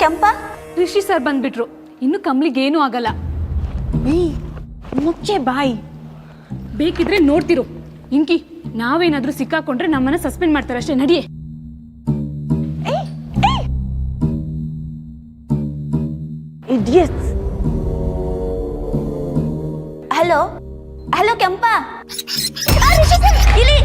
ಕೆಂಪ ರಿಷಿ ಸರ್ ಬಂದ್ಬಿಟ್ರು. ಇನ್ನು ಕಮಲಿಗೆ ಏನೂ ಆಗಲ್ಲ. ಮುಚ್ಚೆ ಬಾಯಿ. ಬೇಕಿದ್ರೆ ನೋಡ್ತಿರು. ಇಂಕಿ, ನಾವೇನಾದ್ರೂ ಸಿಕ್ಕಾಕೊಂಡ್ರೆ ನಮ್ಮನ್ನ ಸಸ್ಪೆಂಡ್ ಮಾಡ್ತಾರೆ ಅಷ್ಟೇ. ನಡಿಯೇ. ಹಲೋ ಹಲೋ ಕೆಂಪ, ಇಲ್ಲಿ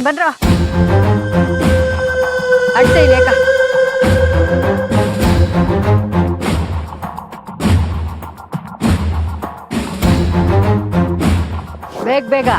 बन्र अड़ते लेक बेग बेग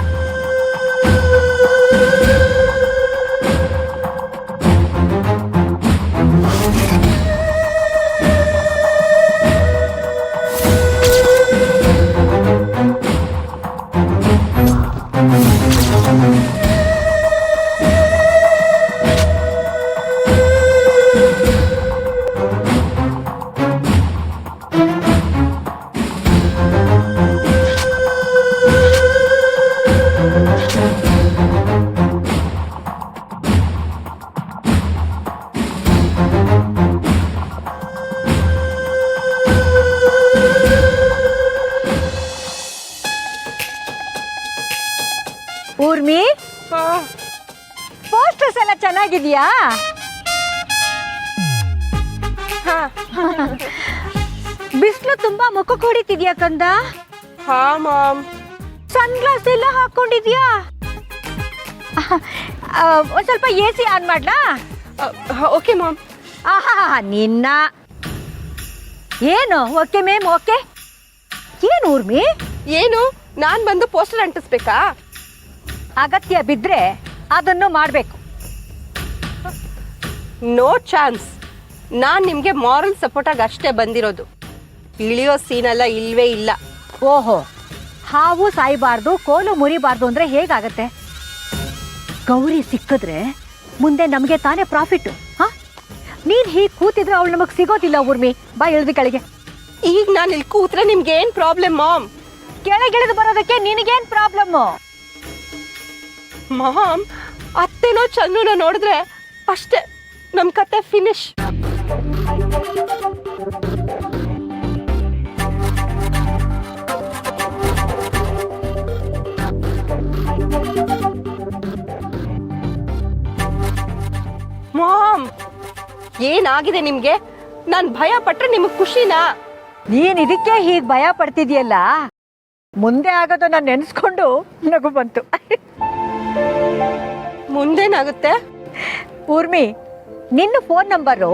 ಊರ್ಮಿ ಪೋಸ್ಟರ್ಸ್ ಎಲ್ಲ ಚೆನ್ನಾಗಿದೆಯಾ? ಬಿಸಿಲು ತುಂಬಾ ಮುಖಕ್ಕೆ ಹೊಡಿತಿದ್ಯಾ ಕಂದ? ಹಾ ಮಾಮ್. ಸನ್ ಗ್ಲಾಸ್ ಎಲ್ಲ ಹಾಕೊಂಡಿದ್ಯಾ? ಒಂದ್ ಸ್ವಲ್ಪ ಎಸಿ ಆನ್ ಮಾಡ್ಲಾ? Okay mom. ನಿನ್ನ ಏನು ಓಕೆ ಮೇಮ್ ಓಕೆ? ಏನು ಊರ್ಮಿ? ಏನು ನಾನ್ ಬಂದು ಪೋಸ್ಟರ್ ಅಂಟಿಸ್ಬೇಕಾ? ಅಗತ್ಯ ಬಿದ್ರೆ ಅದನ್ನು ಮಾಡಬೇಕು. No chance. ನಾನ್ ನಿಮ್ಗೆ ಮಾರಲ್ ಸಪೋರ್ಟ್ ಆಗಿ ಅಷ್ಟೇ ಬಂದಿರೋದು. ಇಳಿಯೋ ಸೀನೆಲ್ಲ ಇಲ್ವೇ ಇಲ್ಲ. ಓಹೋ, ಹಾವು ಸಾಯಬಾರ್ದು ಕೋಲು ಮುರಿಬಾರ್ದು ಅಂದ್ರೆ ಹೇಗಾಗತ್ತೆ? ಗೌರಿ ಸಿಕ್ಕಿದ್ರೆ ಮುಂದೆ ನಮಗೆ ತಾನೇ ಪ್ರಾಫಿಟ್. ನೀನ್ ಹೀಗೆ ಕೂತಿದ್ರೆ ಅವಳು ನಮಗ್ ಸಿಗೋದಿಲ್ಲ ಊರ್ಮಿ. ಬಾ ಇಳಿದು ಕೆಳಗೆ. ಈಗ ನಾನು ಇಲ್ಲಿ ಕೂತ್ರೆ ನಿಮ್ಗೆ ಏನ್ ಪ್ರಾಬ್ಲಮ್ ಮಾಮ್? ಕೆಳಗಿಳಿದು ಬರೋದಕ್ಕೆ ನಿನಗೇನ್ ಪ್ರಾಬ್ಲಮ್ಮು? ಮಾಮ್, ಅತ್ತೆನೋ ಚಂದ್ರನೋ ನೋಡಿದ್ರೆ ಅಷ್ಟೇ ನಮ್ ಕತೆ ಫಿನಿಶ್. ಮಾಮ್, ಏನಾಗಿದೆ ನಿಮ್ಗೆ? ನಾನ್ ಭಯ ಪಟ್ರೆ ನಿಮಗ್ ಖುಷಿನಾ? ನೀನ್ ಇದಕ್ಕೆ ಹೀಗ್ ಭಯ ಪಡ್ತಿದ್ಯಲ್ಲ, ಮುಂದೆ ಆಗೋದು ನಾನು ನೆನ್ಸ್ಕೊಂಡು ನಗು ಬಂತು. ಮುಂದೇನಾಗುತ್ತೆ? ಊರ್ಮಿ, ನಿನ್ನ ಫೋನ್ ನಂಬರು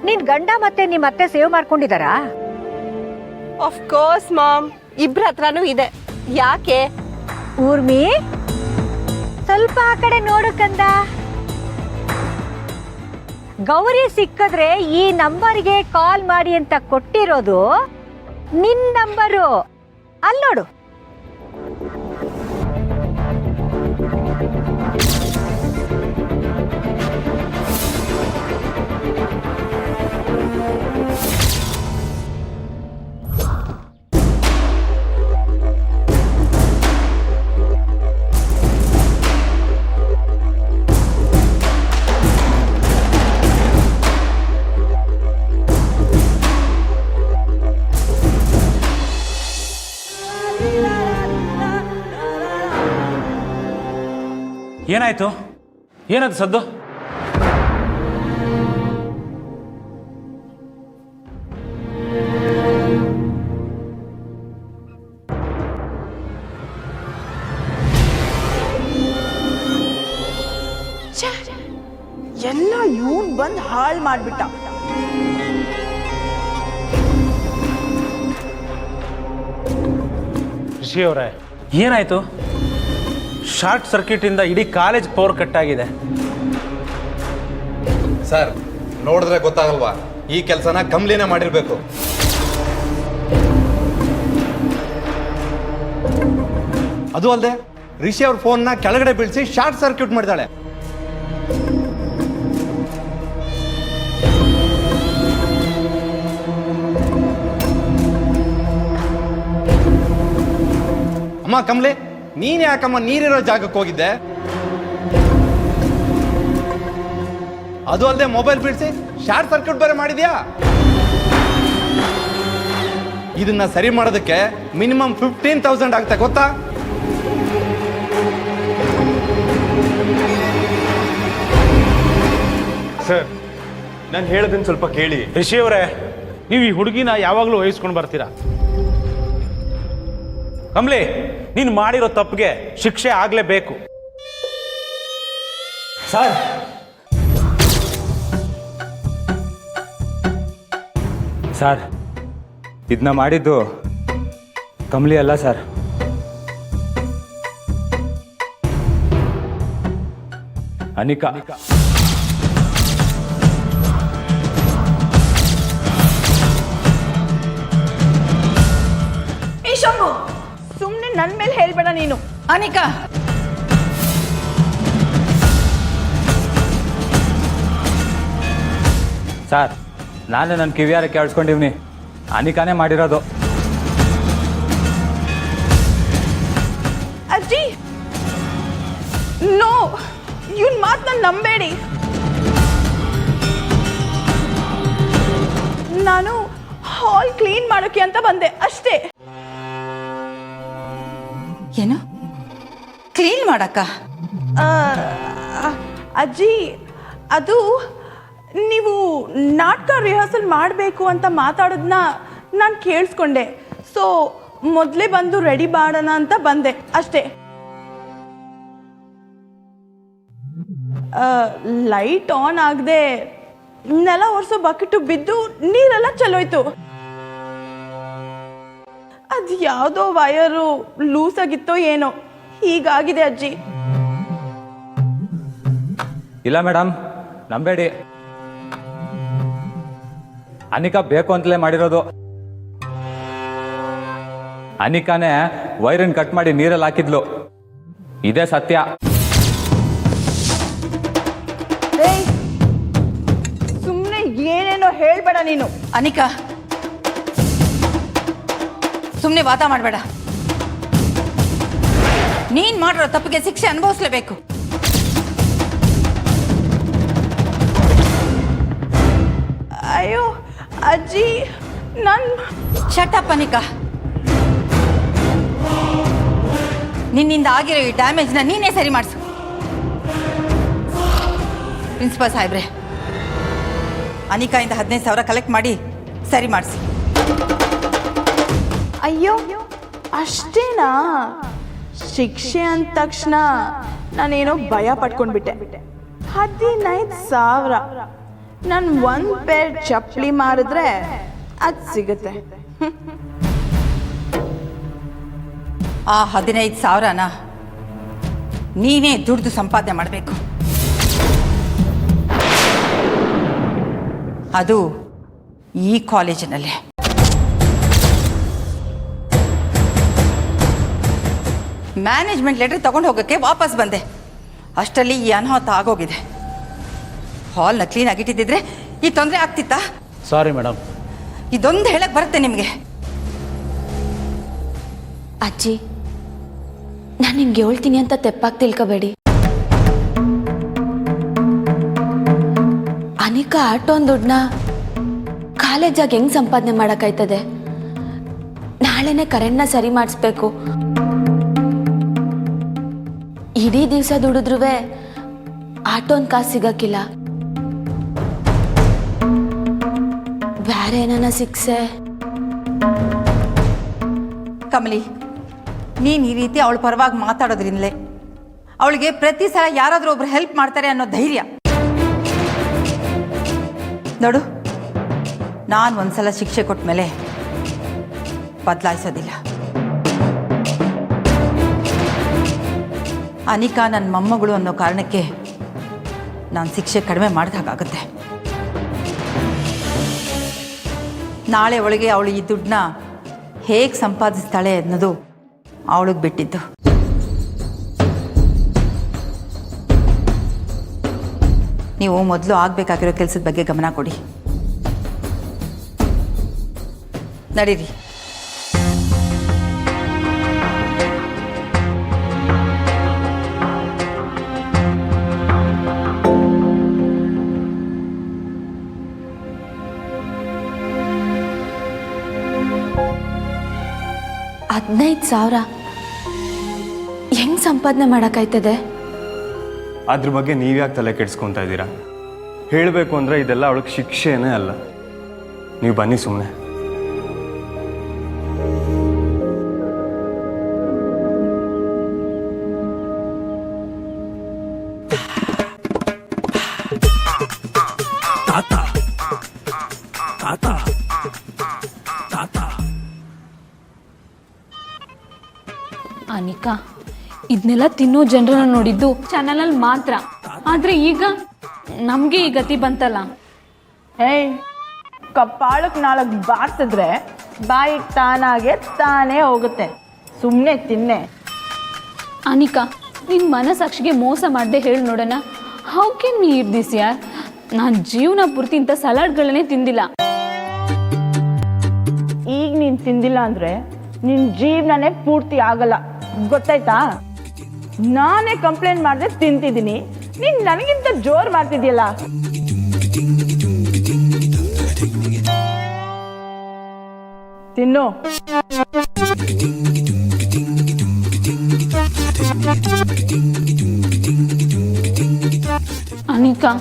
ನಿನ್ ಗಂಡ ಮತ್ತೆ ನಿಮ್ಮ ಅತ್ತೆ ಸೇವ್ ಮಾಡ್ಕೊಂಡಿದಾರಾ? ಆಫ್ ಕೋರ್ಸ್ ಮಾಮ್, ಇಬ್ರ ಹತ್ರನೂ ಇದೆ. ಯಾಕೆ? ಊರ್ಮಿ, ಸ್ವಲ್ಪ ಆ ಕಡೆ ನೋಡು ಕಂದ. ಗೌರಿ ಸಿಕ್ಕಿದ್ರೆ ಈ ನಂಬರ್ಗೆ ಕಾಲ್ ಮಾಡಿ ಅಂತ ಕೊಟ್ಟಿರೋದು ನಿನ್ ನಂಬರು. ಅಲ್ಲಿ ನೋಡು. ಏನಾಯ್ತು? ಏನದು ಸದ್ದು? ಎಲ್ಲ ಇವನ್ ಬಂದ್ ಹಾಳ್ ಮಾಡ್ಬಿಟ್ಟ. ಋಷಿ ಅವರೇ, ಏನಾಯಿತು? ಶಾರ್ಟ್ ಸರ್ಕ್ಯೂಟಿಂದ ಇಡೀ ಕಾಲೇಜ್ ಪವರ್ ಕಟ್ ಆಗಿದೆ. ಸರ್, ನೋಡಿದ್ರೆ ಗೊತ್ತಾಗಲ್ವಾ? ಈ ಕೆಲಸನ ಕಮ್ಲಿನೇ ಮಾಡಿರ್ಬೇಕು. ಅದು ಅಲ್ಲದೆ ರಿಷಿ ಅವ್ರ ಫೋನ್ನ ಕೆಳಗಡೆ ಬೀಳಿಸಿ ಶಾರ್ಟ್ ಸರ್ಕ್ಯೂಟ್ ಮಾಡಿದಾಳೆ. ಅಮ್ಮ ಕಮ್ಲೆ, ನೀನ್ ಯಾಕಮ್ಮ ನೀರಿರೋ ಜಾಗಕ್ಕೆ ಹೋಗಿದ್ದೆ? ಅದು ಅಲ್ಲದೆ ಮೊಬೈಲ್ ಬೀಳಿಸಿ ಶಾರ್ಟ್ ಸರ್ಕ್ಯೂಟ್ ಬೇರೆ ಮಾಡಿದ್ಯಾ? ಇದನ್ನ ಸರಿ ಮಾಡೋದಕ್ಕೆ ಮಿನಿಮಮ್ 15,000 ಆಗುತ್ತೆ, ಗೊತ್ತಾ? ಸರ್, ನಾನು ಹೇಳೋದನ್ನ ಸ್ವಲ್ಪ ಕೇಳಿ. ರಿಷಿ ಅವರೇ, ನೀವು ಈ ಹುಡುಗಿನ ಯಾವಾಗಲೂ ವಹಿಸ್ಕೊಂಡು ಬರ್ತೀರಾ? ಕಮ್ಲಿ, ನೀನು ಮಾಡಿರೋ ತಪ್ಪಿಗೆ ಶಿಕ್ಷೆ ಆಗಲೇಬೇಕು. ಸರ್, ಸರ್, ಇದನ್ನ ಮಾಡಿದ್ದು ಕಮ್ಲಿ ಅಲ್ಲ ಸರ್. ಅನಿಕಾ. ಏ ಶಂಭು, ಸುಮ್ಮನೆ ನನ್ನ ಮೇಲೆ ಹೇಳ್ಬೇಡ ನೀನು. ಅನಿಕಾ, ಸರ್, ನಾನು ನನ್ನ ಕಿವಿಯಾರ ಕೇಳಿಸ್ಕೊಂಡಿವ್ನಿ. ಅನಿಕಾನೇ ಮಾಡಿರೋದು. ಅಜ್ಜಿ, ನೋ, ಇವನ್ ಮಾತು ನಾನು ನಂಬೇಡಿ. ನಾನು ಹಾಲ್ ಕ್ಲೀನ್ ಮಾಡೋಕೆ ಅಂತ ಬಂದೆ ಅಷ್ಟೇ. ಏನು ಕ್ಲೀನ್ ಮಾಡಕ್ಕ? ಆ, ಅಜ್ಜಿ, ಅದು ನೀವು ನಾಟಕ ರಿಹರ್ಸಲ್ ಮಾಡಬೇಕು ಅಂತ ಮಾತಾಡೋದನ್ನ ನಾನು ಕೇಳಿಸ್ಕೊಂಡೆ. ಸೊ ಮೊದಲೇ ಬಂದು ರೆಡಿ ಮಾಡೋಣ ಅಂತ ಬಂದೆ ಅಷ್ಟೇ. ಲೈಟ್ ಆನ್ ಆಗದೆ ನೆಲ ಒರೆಸೋ ಬಕೆಟು ಬಿದ್ದು ನೀರೆಲ್ಲ ಚೆಲ್ಲೋಯ್ತು. ಅದು ಯಾವುದೋ ವಯರು ಲೂಸ್ ಆಗಿತ್ತೋ ಏನೋ, ಹೀಗಾಗಿದೆ ಅಜ್ಜಿ. ಇಲ್ಲ ಮೇಡಮ್, ನಂಬೇಡಿ. ಅನಿಕಾ ಬೇಕು ಅಂತಲೇ ಮಾಡಿರೋದು. ಅನಿಕಾನೇ ವೈರನ್ ಕಟ್ ಮಾಡಿ ನೀರಲ್ಲಿ ಹಾಕಿದ್ಲು. ಇದೇ ಸತ್ಯ. ಸುಮ್ಮನೆ ಏನೇನೋ ಹೇಳ್ಬೇಡ ನೀನು. ಅನಿಕಾ, ಸುಮ್ಮನೆ ವಾದ ಮಾಡಬೇಡ. ನೀನ್ ಮಾಡಿರೋ ತಪ್ಪಿಗೆ ಶಿಕ್ಷೆ ಅನುಭವಿಸ್ಲೇಬೇಕು. ಅಯ್ಯೋ ಅಜ್ಜಿ, ಶಟ್ ಅಪ್ ಅನಿಕಾ. ನಿನ್ನಿಂದ ಆಗಿರೋ ಈ ಡ್ಯಾಮೇಜ್ನ ನೀನೇ ಸರಿ ಮಾಡಿಸು. ಪ್ರಿನ್ಸಿಪಲ್ ಸಾಹೇಬ್ರೆ, ಅನಿಕಾಯಿಂದ 15,000 ಕಲೆಕ್ಟ್ ಮಾಡಿ ಸರಿ ಮಾಡಿಸಿ. ಅಯ್ಯೋ, ಅಷ್ಟೇನಾ? ಶಿಕ್ಷೆ ಅಂದ ತಕ್ಷಣ ನಾನೇನೋ ಭಯ ಪಟ್ಕೊಂಡ್ಬಿಟ್ಟೆ. 15,000 ನಾನು ಒಂದು ಪೇರ್ ಚಪ್ಪಲಿ ಮಾರಿದ್ರೆ ಅದು ಸಿಗುತ್ತೆ. ಆ 15,000ನ ನೀನೇ ದುಡ್ದು ಸಂಪಾದನೆ ಮಾಡಬೇಕು. ಅದು ಈ ಕಾಲೇಜಿನಲ್ಲೇ. ಮ್ಯಾನೇಜ್ಮೆಂಟ್ ಲೆಟರ್ ತಗೊಂಡು ಹೋಗೋಕ್ಕೆ ವಾಪಸ್ ಬಂದೆ. ಅಷ್ಟರಲ್ಲಿ ಈ ಅನಾಹುತ ಆಗೋಗಿದೆ. ಹಾಲ್ನ ಕ್ಲೀನ್ ಆಗಿಟ್ಟಿದ್ದಿದ್ರೆ ಈ ತೊಂದರೆ ಆಗ್ತಿತ್ತಾ? Sorry madam. ಇದೊಂದು ಹೇಳಕ್ ಬರುತ್ತೆ ನಿಮಗೆ? ಅಜ್ಜಿ, ನಾನು ನಿಮ್ಗೆ ಹೇಳ್ತೀನಿ ಅಂತ ತೆಪ್ಪಾಗಿ ತಿಳ್ಕೊಬೇಡಿ. ಅನಿಕಾ ಆಟೋನ್ ದುಡ್ಡನ್ನ ಕಾಲೇಜಾಗಿ ಹೆಂಗ್ ಸಂಪಾದನೆ ಮಾಡೋಕ್ಕಾಯ್ತದೆ? ನಾಳೆನೇ ಕರೆಂಟ್ನ ಸರಿ ಮಾಡಿಸ್ಬೇಕು. ಇಡೀ ದಿವಸ ದುಡಿದ್ರೂ ಆಟೋನ್ ಕಾಸು ಸಿಗಕ್ಕಿಲ್ಲ. ಬೇರೆ ಏನಾನ ಶಿಕ್ಷೆ? ಕಮಲಿ, ನೀನು ಈ ರೀತಿ ಅವಳ ಪರವಾಗಿ ಮಾತಾಡೋದ್ರಿಂದಲೇ ಅವಳಿಗೆ ಪ್ರತಿ ಸಲ ಯಾರಾದರೂ ಒಬ್ರು ಹೆಲ್ಪ್ ಮಾಡ್ತಾರೆ ಅನ್ನೋ ಧೈರ್ಯ. ನೋಡು, ನಾನು ಒಂದ್ಸಲ ಶಿಕ್ಷೆ ಕೊಟ್ಟ ಮೇಲೆ ಬದಲಾಯಿಸೋದಿಲ್ಲ. ಅನಿಕಾ ನನ್ನ ಮೊಮ್ಮಗಳು ಅನ್ನೋ ಕಾರಣಕ್ಕೆ ನಾನು ಶಿಕ್ಷೆ ಕಡಿಮೆ ಮಾಡಿದಾಗುತ್ತೆ. ನಾಳೆ ಒಳಗೆ ಅವಳು ಈ ದುಡ್ಡನ್ನ ಹೇಗೆ ಸಂಪಾದಿಸ್ತಾಳೆ ಅನ್ನೋದು ಅವಳಿಗೆ ಬಿಟ್ಟಿದ್ದು. ನೀವು ಮೊದಲು ಆಗಬೇಕಾಗಿರೋ ಕೆಲಸದ ಬಗ್ಗೆ ಗಮನ ಕೊಡಿ. ನಡೀರಿ. $15,000 ಹೆಂಗ್ ಸಂಪಾದನೆ ಮಾಡೋಕ್ಕಾಯ್ತದೆ? ಅದ್ರ ಬಗ್ಗೆ ನೀವ್ಯಾಕೆ ತಲೆ ಕೆಡಿಸ್ಕೊತಾ ಇದ್ದೀರಾ? ಹೇಳಬೇಕು ಅಂದರೆ ಇದೆಲ್ಲ ಅವಳಿಗೆ ಶಿಕ್ಷೆನೇ ಅಲ್ಲ. ನೀವು ಬನ್ನಿ ಸುಮ್ಮನೆ. ಅನಿಕಾ, ಇದನ್ನೆಲ್ಲ ತಿನ್ನೋ ಜನರನ್ನ ನೋಡಿದ್ದು ಚಾನಲಲ್ಲಿ ಮಾತ್ರ. ಆದ್ರೆ ಈಗ ನಮ್ಗೆ ಈ ಗತಿ ಬಂತಲ್ಲ. ಏಯ್, ಕಪ್ಪಾಳಕ್ಕೆ 4 ಬಾರಿಸಿದ್ರೆ ಬಾಯಿಗೆ ತಾನೇ ಹೋಗುತ್ತೆ. ಸುಮ್ಮನೆ ತಿನ್ನೆ. ಅನಿಕಾ, ನಿನ್ ಮನಸ್ಸಾಕ್ಷಿಗೆ ಮೋಸ ಮಾಡದೆ ಹೇಳಿ ನೋಡೋಣ. How can me heat this ಯಾರ್? ನಾನು ಜೀವನ ಪೂರ್ತಿ ಇಂಥ ಸಲಾಡ್ಗಳನ್ನೇ ತಿಂದಿಲ್ಲ. ಈಗ ನೀನು ತಿಂದಿಲ್ಲ ಅಂದರೆ ನಿನ್ನ ಜೀವನನೇ ಪೂರ್ತಿ ಆಗಲ್ಲ, ಗೊತ್ತಾಯ್ತಾ? ನಾನೇ ಕಂಪ್ಲೇಂಟ್ ಮಾಡಿದೆ ತಿಂತಿದ್ದೀನಿ, ನೀನು ನನಗಿಂತ ಜೋರು ಮಾಡ್ತಿದ್ಯಲ್ಲ. ತಿನ್ನು. ಅನಿಕಾ,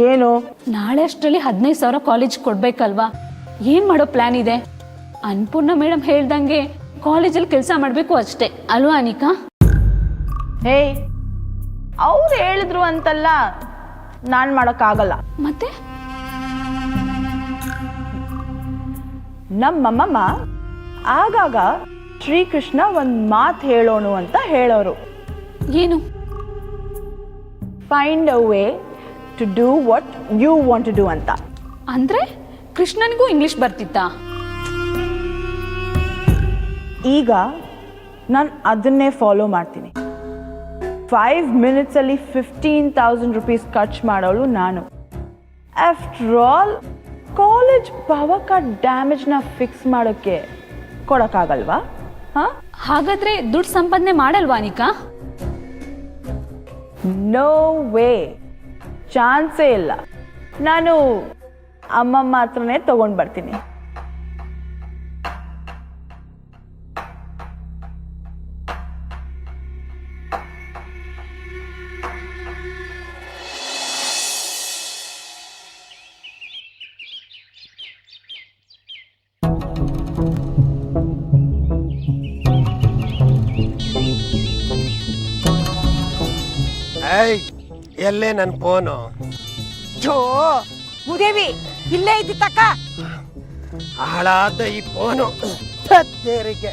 ಏನು? ನಾಳೆ ಅಷ್ಟರಲ್ಲಿ 15,000 ಕಾಲೇಜ್ ಕೊಡ್ಬೇಕಲ್ವಾ? ಏನ್ ಮಾಡೋ ಪ್ಲಾನ್ ಇದೆ? ಅನ್ನಪೂರ್ಣ ಮೇಡಮ್ ಹೇಳ್ದಂಗೆ ಕಾಲೇಜಲ್ಲಿ ಕೆಲಸ ಮಾಡಬೇಕು ಅಷ್ಟೇ ಅಲ್ವಾ ಅನಿಕಾ? ಹೇಯ್, ಅವ್ರು ಹೇಳಿದ್ರು ಅಂತಲ್ಲ ನಾನು ಮಾಡೋಕ್ಕಾಗಲ್ಲ. ಮತ್ತೆ ನಮ್ಮಮ್ಮ ಆಗಾಗ ಶ್ರೀಕೃಷ್ಣ ಒಂದು ಮಾತು ಹೇಳೋಣ ಅಂತ ಹೇಳೋರು. ಏನು? Find a way to do what you want to do ಅಂತ. ಅಂದ್ರೆ ಕೃಷ್ಣನಿಗೂ ಇಂಗ್ಲಿಷ್ ಬರ್ತಿತ್ತಾ? ಈಗ ನಾನು ಅದನ್ನೇ ಫಾಲೋ ಮಾಡ್ತೀನಿ. 5 ಮಿನಿಟ್ಸಲ್ಲಿ 15,000 ರೂಪೀಸ್ ಖರ್ಚು ಮಾಡೋಳು ನಾನು. After all college power cut ಡ್ಯಾಮೇಜ್ನ ಫಿಕ್ಸ್ ಮಾಡೋಕ್ಕೆ ಕೊಡೋಕ್ಕಾಗಲ್ವಾ? ಹಾಂ, ಹಾಗಾದ್ರೆ ದುಡ್ಡು ಸಂಪಾದನೆ ಮಾಡಲ್ವಾ ಅನಿಕಾ? ನೋ ವೇ, ಚಾನ್ಸೇ ಇಲ್ಲ. ನಾನು ಅಮ್ಮಮ್ಮ ಹತ್ರನೇ ತಗೊಂಡು ಬರ್ತೀನಿ. ಎಲ್ಲೇ ನನ್ನ ಫೋನು? ಜೋ ಮುದೇವಿ, ಇಲ್ಲೇ ಇದ್ದಿತ್ತಕ್ಕ. ಹಾಳಾದ ಈ ಫೋನು ತೇರಿಕೆ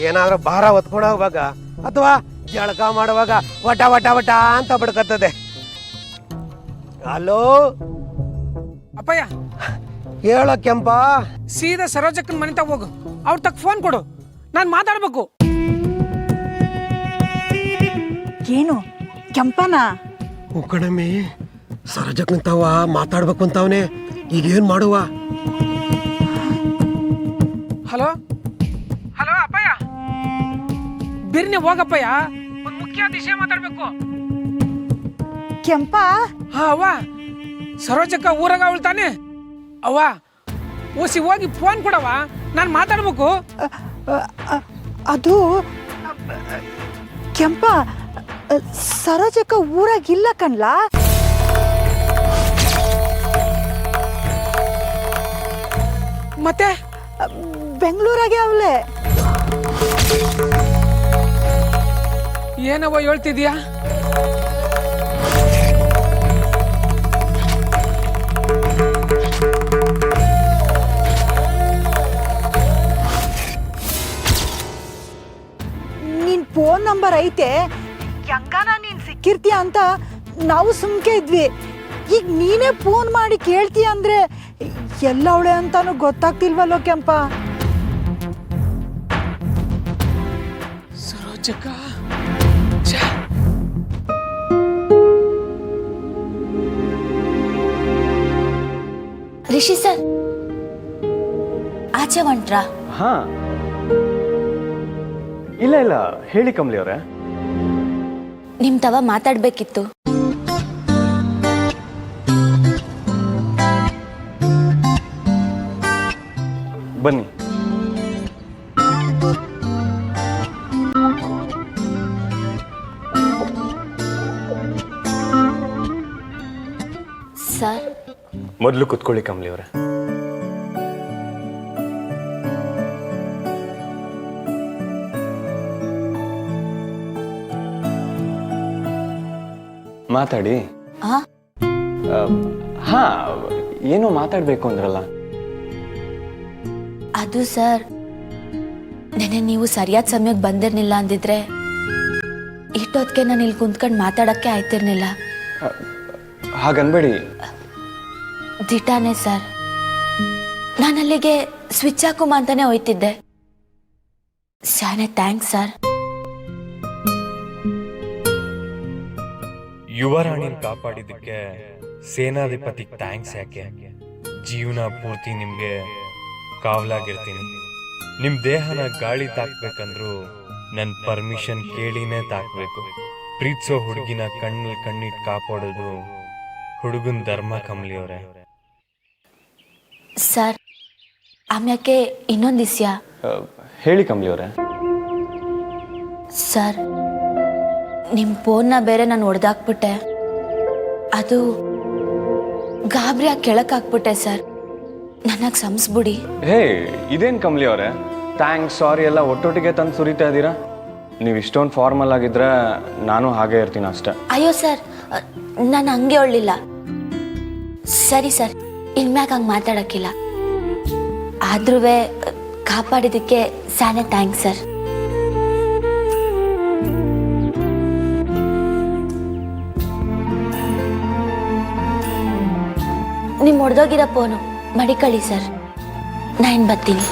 ಏನಾದ್ರೂ ಭಾರ ಹೊತ್ಕೊಂಡು ಹೋಗುವಾಗ ಅಥವಾ ಜಳಕ ಮಾಡುವಾಗ ವಟ ವಟ ವಟ ಅಂತ ಬಡ್ಕತ್ತದೆ. ಹಲೋ ಅಪ್ಪಯ್ಯ, ಹೇಳೋ ಕೆಂಪ. ಸೀದಾ ಸರೋಜಕ್ಕನ ಮನೆ ತಗ ಹೋಗು, ಅವ್ರ ತಕ್ಕ ಫೋನ್ ಕೊಡು, ನಾನು ಮಾತಾಡ್ಬೇಕು. ಏನು ಕೆಂಪನ? ಕಣಮ್ಮಿ, ಸರೋಜಕ್ಕಂತವ ಮಾತಾಡ್ಬೇಕು ಅಂತವನೇ. ಈಗೇನ್ ಮಾಡುವ? ಹಲೋ ಹಲೋ ಅಪ್ಪಯ್ಯ, ಬಿರ್ನಿ ಹೋಗಪ್ಪಯ್ಯ, ಒಂದು ಮುಖ್ಯ ವಿಷಯ ಮಾತಾಡ್ಬೇಕು. ಕೆಂಪ? ಹಾ ಅವ್ವ, ಸರೋಜಕ್ಕ ಊರಾಗ ಅವಳು ತಾನೆ? ಅವ್ವ ಓಸಿ ಹೋಗಿ ಫೋನ್ ಕೊಡವ, ನಾನು ಮಾತಾಡ್ಬೇಕು. ಅದು ಕೆಂಪ, ಸರೋಜಕ್ಕ ಊರಾಗಿಲ್ಲ ಕಣ್ಲಾ. ಮತ್ತೆ ಬೆಂಗಳೂರಾಗೆ ಅವಳೆ. ಏನವ್ವ ಹೇಳ್ತಿದ್ಯಾ? ನಿನ್ ಫೋನ್ ನಂಬರ್ ಐತೆ, ಹೆಂಗಾನ ನೀನ್ ಸಿಕ್ಕಿರ್ತೀಯ ಅಂತ ನಾವು ಸುಮ್ಕೆ ಇದ್ವಿ. ಈಗ ನೀನೇ ಫೋನ್ ಮಾಡಿ ಕೇಳ್ತೀಯ ಅಂದ್ರೆ ಎಲ್ಲವಳೆ ಅಂತಾನು ಗೊತ್ತಾಗ್ತಿಲ್ವಲ್ಲೋ ಕೆಂಪ. ಸರೋಜಕ್ಕ ರಿಷಿ ಸರ್ ಆಚೆ ಹೊಂಟ್ರಾ? ಹಾ, ಇಲ್ಲ ಹೇಳಿ ಕಮಲಿ ಅವರೇ. ನಿಮ್ ತವ ಮಾತಾಡ್ಬೇಕಿತ್ತು. ಬನ್ನಿ. ಸರ್ ಮೊದಲು ಕುತ್ಕೊಳ್ಳಿ ಕಮಲಿ ಅವರೇ. ಮಾತಾಡಿ. ಹಾ, ಏನೋ ಮಾತಾಡ್ಬೇಕು ಅಂದ್ರಲ್ಲ. ಅದು ಸರ್, ನೆನೆ ನೀವು ಸರಿಯಾದ ಸಮಯಕ್ಕೆ ಬಂದಿರ್ಲಿಲ್ಲ ಅಂದಿದ್ರೆ ಇಷ್ಟೊತ್ತಿಗೆ ನಾನು ಇಲ್ಲಿ ಕುಂತ್ಕೊಂಡು ಮಾತಾಡಕ್ಕೆ ಆಯ್ತಿರ್ಲಿಲ್ಲ. ಹಾಗನ್ಬೇಡಿ. ದಿಟಾನೆ ಸರ್, ನಾನು ಅಲ್ಲಿಗೆ ಸ್ವಿಚ್ ಹಾಕುಮ ಅಂತಾನೆ ಹೋಯ್ತಿದ್ದೆ. ಶಾನೆ ಥ್ಯಾಂಕ್ಸ್ ಸರ್. ಯುವರಾಣಿನ ಕಾಪಾಡಿದ್ದಕ್ಕೆ ಸೇನಾಧಿಪತಿ ಥ್ಯಾಂಕ್ಸ್ ಯಾಕೆ? ಜೀವನ ಪೂರ್ತಿ ನಿಮ್ಗೆ ಕಾವಲಾಗಿರ್ತೀನಿ. ನಿಮ್ ದೇಹನ ಗಾಳಿ ತಾಕ್ಬೇಕಂದ್ರು ನನ್ನ ಪರ್ಮಿಷನ್ ಕೇಳಿನೇ ತಾಕ್ಬೇಕು. ಪ್ರೀತಿಸೋ ಹುಡುಗಿನ ಕಣ್ಣಲ್ಲಿ ಕಣ್ಣಿಟ್ಟು ಕಾಪಾಡೋದು ಹುಡುಗನ ಧರ್ಮ ಕಮಲಿ ಅವರೇ. ಸರ್ ಆಮ್ಯಾಕೆ ಇನ್ನೊಂದು ವಿಷಯ. ಹೇಳಿ ಕಮಲಿ ಅವರೇ. ಸರ್ ನಿಮ್ಮ ಫೋನ್ನ ಬೇರೆ ನಾನು ಹೊಡೆದಾಕ್ಬಿಟ್ಟೆ. ಅದು ಗಾಬರಿಯಾಗಿ ಕೆಳಕ್ಕಾಕ್ಬಿಟ್ಟೆ ಸರ್. ನನಗೆ ಕ್ಷಮಿಸ್ಬಿಡಿ. ಹೇ, ಇದೇನು ಕಮಲಿ ಅವರೇ, ಥ್ಯಾಂಕ್ಸ್ ಸಾರಿ ಎಲ್ಲ ಒಟ್ಟೊಟ್ಟಿಗೆ ತಂದು ಸುರಿತಾ ಇದ್ದೀರಾ? ನೀವು ಇಷ್ಟೊಂದು ಫಾರ್ಮಲ್ ಆಗಿದ್ರೆ ನಾನು ಹಾಗೆ ಇರ್ತೀನಿ ಅಷ್ಟೇ. ಅಯ್ಯೋ ಸರ್, ನಾನು ಹಂಗೆ ಹೇಳಲಿಲ್ಲ. ಸರಿ ಸರ್, ಇನ್ಮ್ಯಾಗ ಹಂಗೆ ಮಾತಾಡೋಕ್ಕಿಲ್ಲ. ಆದ್ರೂ ಕಾಪಾಡಿದ್ದಕ್ಕೆ ಸಾನೆ ಥ್ಯಾಂಕ್ಸ್ ಸರ್. ನಿಮ್ಮ ಹೊಡೆದೋಗಿರೋ ಫೋನು ಮಡಿಕಳಿ ಸರ್. ನಾನು ಬರ್ತೀನಿ.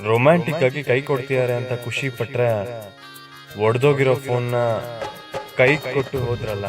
ರೊಮ್ಯಾಂಟಿಕ್ ಆಗಿ ಕೈ ಕೊಡ್ತಿದ್ದಾರೆ ಅಂತ ಖುಷಿ ಪಟ್ರೆ ಒಡೆದೋಗಿರೋ ಫೋನ್ನ ಕೈ ಕೊಟ್ಟು ಹೋದ್ರಲ್ಲ,